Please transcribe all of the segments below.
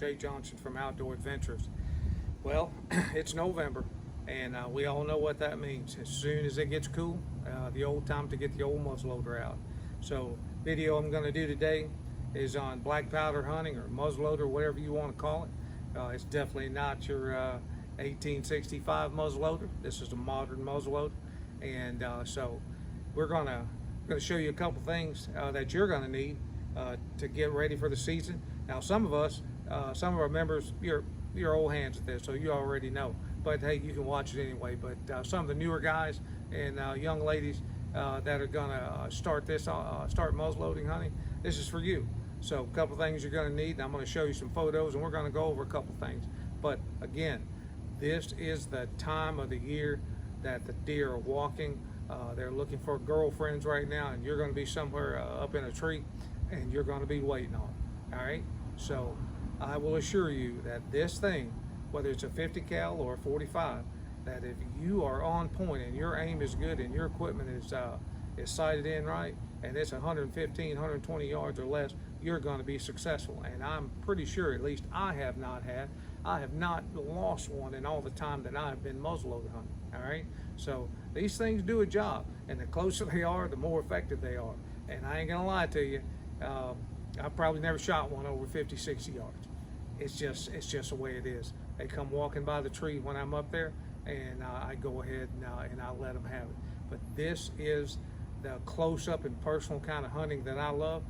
Jay Johnson from Outdoor Adventures. Well, it's November, and we all know what that means. As soon as it gets cool, the old time to get the old muzzleloader out. So, video I'm going to do today is on black powder hunting, or muzzleloader, whatever you want to call it. It's definitely not your 1865 muzzleloader. This is a modern muzzleloader, and so we're going to show you a couple things that you're going to need to get ready for the season. Now, some of our members, you're old hands at this, so you already know. But hey, you can watch it anyway. But some of the newer guys and young ladies that are gonna start muzzleloading hunting, this is for you. So a couple things you're gonna need. I'm gonna show you some photos, and we're gonna go over a couple things. But again, this is the time of the year that the deer are walking. They're looking for girlfriends right now, and you're gonna be somewhere up in a tree, and you're gonna be waiting on them. All right. So I will assure you that this thing, whether it's a 50 cal or a 45, that if you are on point and your aim is good and your equipment is sighted in right, and it's 115, 120 yards or less, you're going to be successful. And I'm pretty sure, at least I have not lost one in all the time that I've been muzzleloader hunting. All right. So these things do a job, and the closer they are, the more effective they are. And I ain't gonna lie to you, I've probably never shot one over 50, 60 yards. It's just the way it is. They come walking by the tree when I'm up there, and I go ahead and I let them have it. But this is the close-up and personal kind of hunting that I love.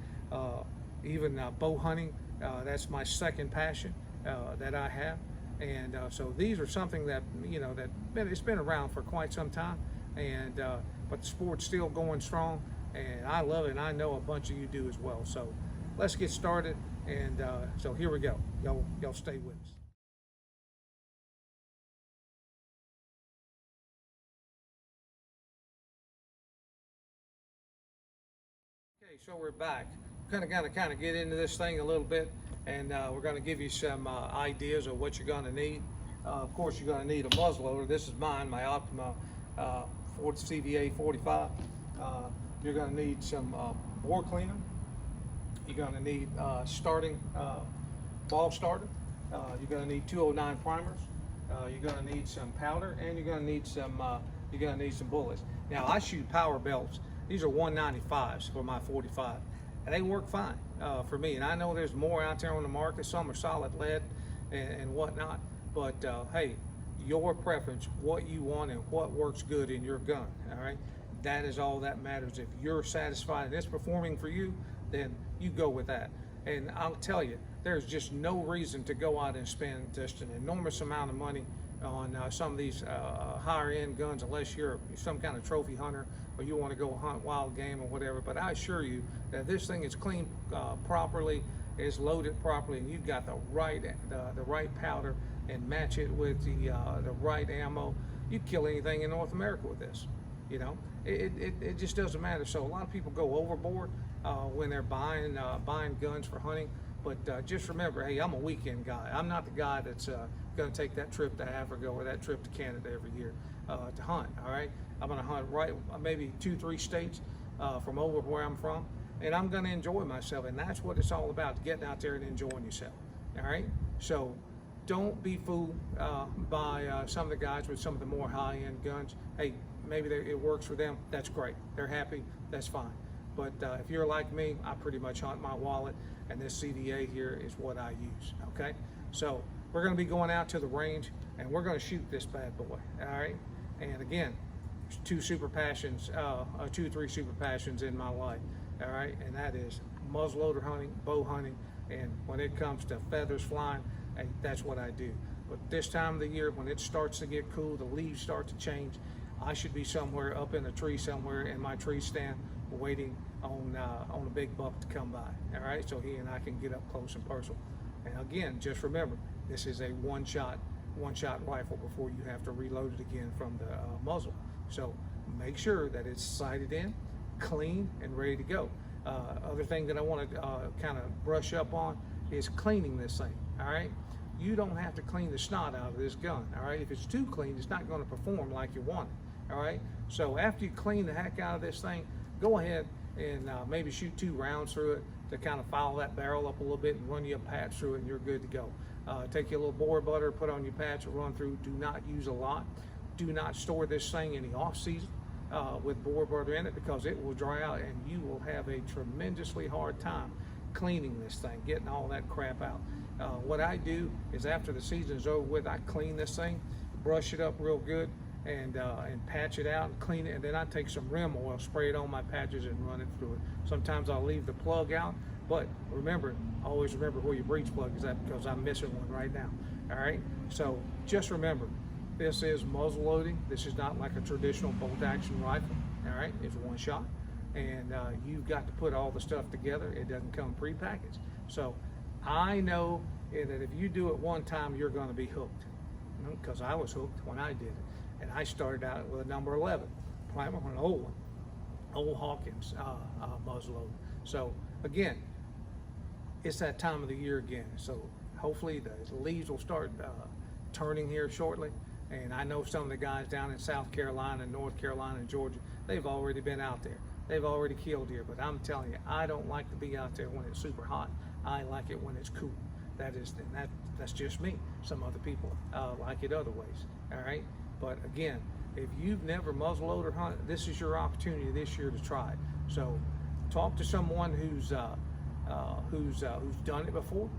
Even bow hunting, that's my second passion that I have. And so these are something that, it's been around for quite some time, and but the sport's still going strong, and I love it, and I know a bunch of you do as well. So let's get started, and so here we go. Y'all stay with us. Okay, so we're back. Kind of get into this thing a little bit, and we're going to give you some ideas of what you're going to need. Of course, you're going to need a muzzleloader. This is mine, my Optima CVA 45. You're going to need some bore cleaner. You're going to need starting ball starter. You're going to need 209 primers. You're going to need some powder, and you're going to need some bullets. Now, I shoot power belts. These are 195s for my 45, and they work fine for me. And I know there's more out there on the market. Some are solid lead and whatnot. But hey, your preference, what you want, and what works good in your gun. All right, that is all that matters. If you're satisfied and it's performing for you, then you go with that. And I'll tell you, there's just no reason to go out and spend just an enormous amount of money on some of these higher end guns, unless you're some kind of trophy hunter or you want to go hunt wild game or whatever. But I assure you that this thing is cleaned properly, is loaded properly, and you've got the right powder, and match it with the right ammo. You kill anything in North America with this. It just doesn't matter. So a lot of people go overboard when they're buying guns for hunting. But just remember, hey, I'm a weekend guy. I'm not the guy that's going to take that trip to Africa or that trip to Canada every year to hunt. All right, I'm going to hunt maybe 2-3 states from over where I'm from, and I'm going to enjoy myself. And that's what it's all about: getting out there and enjoying yourself. All right, so don't be fooled by some of the guys with some of the more high-end guns. Hey, maybe it works for them. That's great. They're happy. That's fine. But if you're like me, I pretty much hunt my wallet, and this CVA here is what I use. Okay, so we're going to be going out to the range, and we're going to shoot this bad boy. All right, and again, two or three super passions in my life. All right, and that is muzzleloader hunting, bow hunting, and when it comes to feathers flying, hey, that's what I do. But this time of the year, when it starts to get cool, the leaves start to change, I should be somewhere up in a tree somewhere in my tree stand, waiting on a big buck to come by. All right, so he and I can get up close and personal. And again, just remember, this is a one-shot rifle before you have to reload it again from the muzzle. So make sure that it's sighted in, clean, and ready to go. Other thing that I want to kind of brush up on is cleaning this thing. All right, you don't have to clean the snot out of this gun. All right, if it's too clean, it's not going to perform like you want it. All right, so after you clean the heck out of this thing, go ahead and maybe shoot 2 rounds through it, to kind of foul that barrel up a little bit and run you a patch through it, and you're good to go. Take your little boar butter, put on your patch, and run through. Do not use a lot. Do not store this thing in the off season with boar butter in it, because it will dry out and you will have a tremendously hard time cleaning this thing, getting all that crap out. What I do is, after the season is over with, I clean this thing, brush it up real good, and patch it out and clean it, and then I take some rim oil, spray it on my patches, and run it through it. Sometimes I'll leave the plug out, but remember, always remember where your breech plug is at, because I'm missing one right now. All right, so just remember, this is muzzle loading. This is not like a traditional bolt action rifle. All right, it's one shot, and you've got to put all the stuff together. It doesn't come prepackaged. So I know that if you do it one time, you're going to be hooked, because I was hooked when I did it. And I started out with a number 11, an old one, old Hawkins muzzleloader. So again, it's that time of the year again. So hopefully the leaves will start turning here shortly. And I know some of the guys down in South Carolina, North Carolina, and Georgia, they've already been out there. They've already killed deer. But I'm telling you, I don't like to be out there when it's super hot. I like it when it's cool. That's just me. Some other people like it other ways. All right. But again, if you've never muzzleloader hunted, this is your opportunity this year to try it. So talk to someone who's done it before.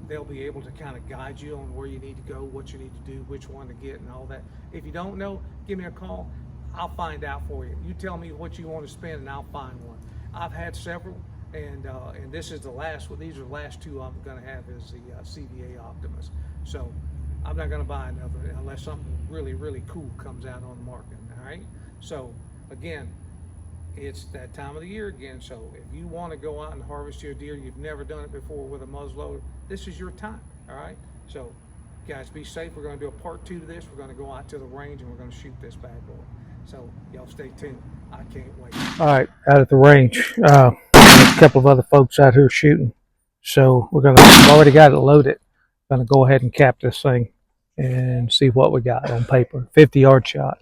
They'll be able to kind of guide you on where you need to go, what you need to do, which one to get, and all that. If you don't know, give me a call. I'll find out for you. You tell me what you want to spend, and I'll find one. I've had several, and this is the last one. These are the last two I'm going to have, is the CVA Optimus. So I'm not going to buy another unless something really, really cool comes out on the market. All right. So again, it's that time of the year again. So if you want to go out and harvest your deer, you've never done it before with a muzzleloader, this is your time. All right. So guys, be safe. We're going to do a part 2 to this. We're going to go out to the range and we're going to shoot this bad boy. So y'all stay tuned. I can't wait. All right, out at the range, a couple of other folks out here shooting. So we've already got it loaded. Going to go ahead and cap this thing and see what we got on paper. 50-yard shot.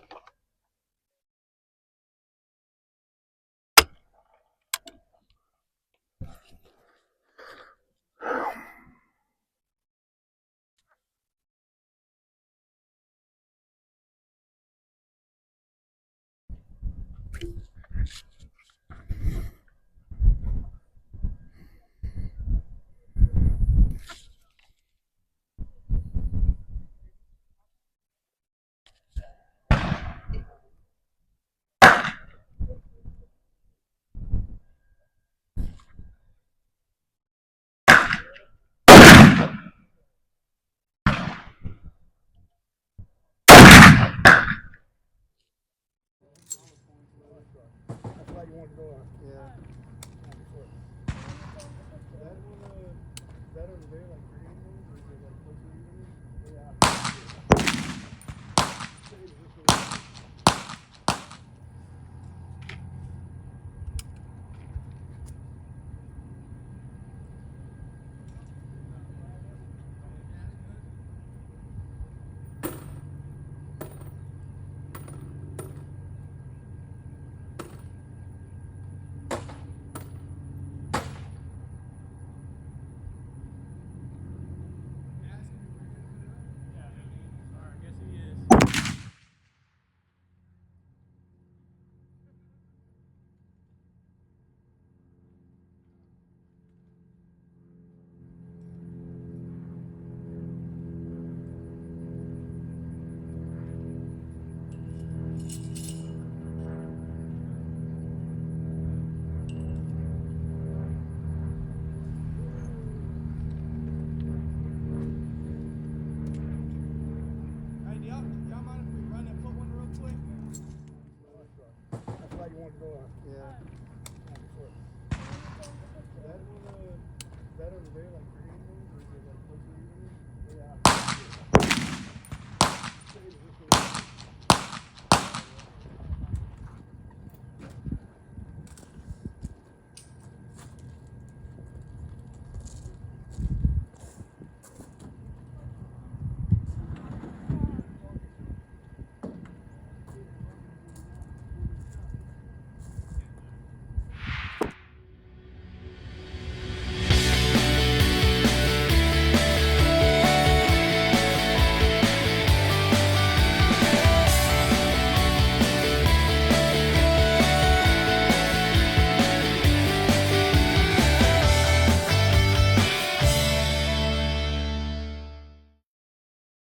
That's why you want to go out. Yeah. That over there, like your animals, or is it like closer to you? Yeah. Yeah. That over there, like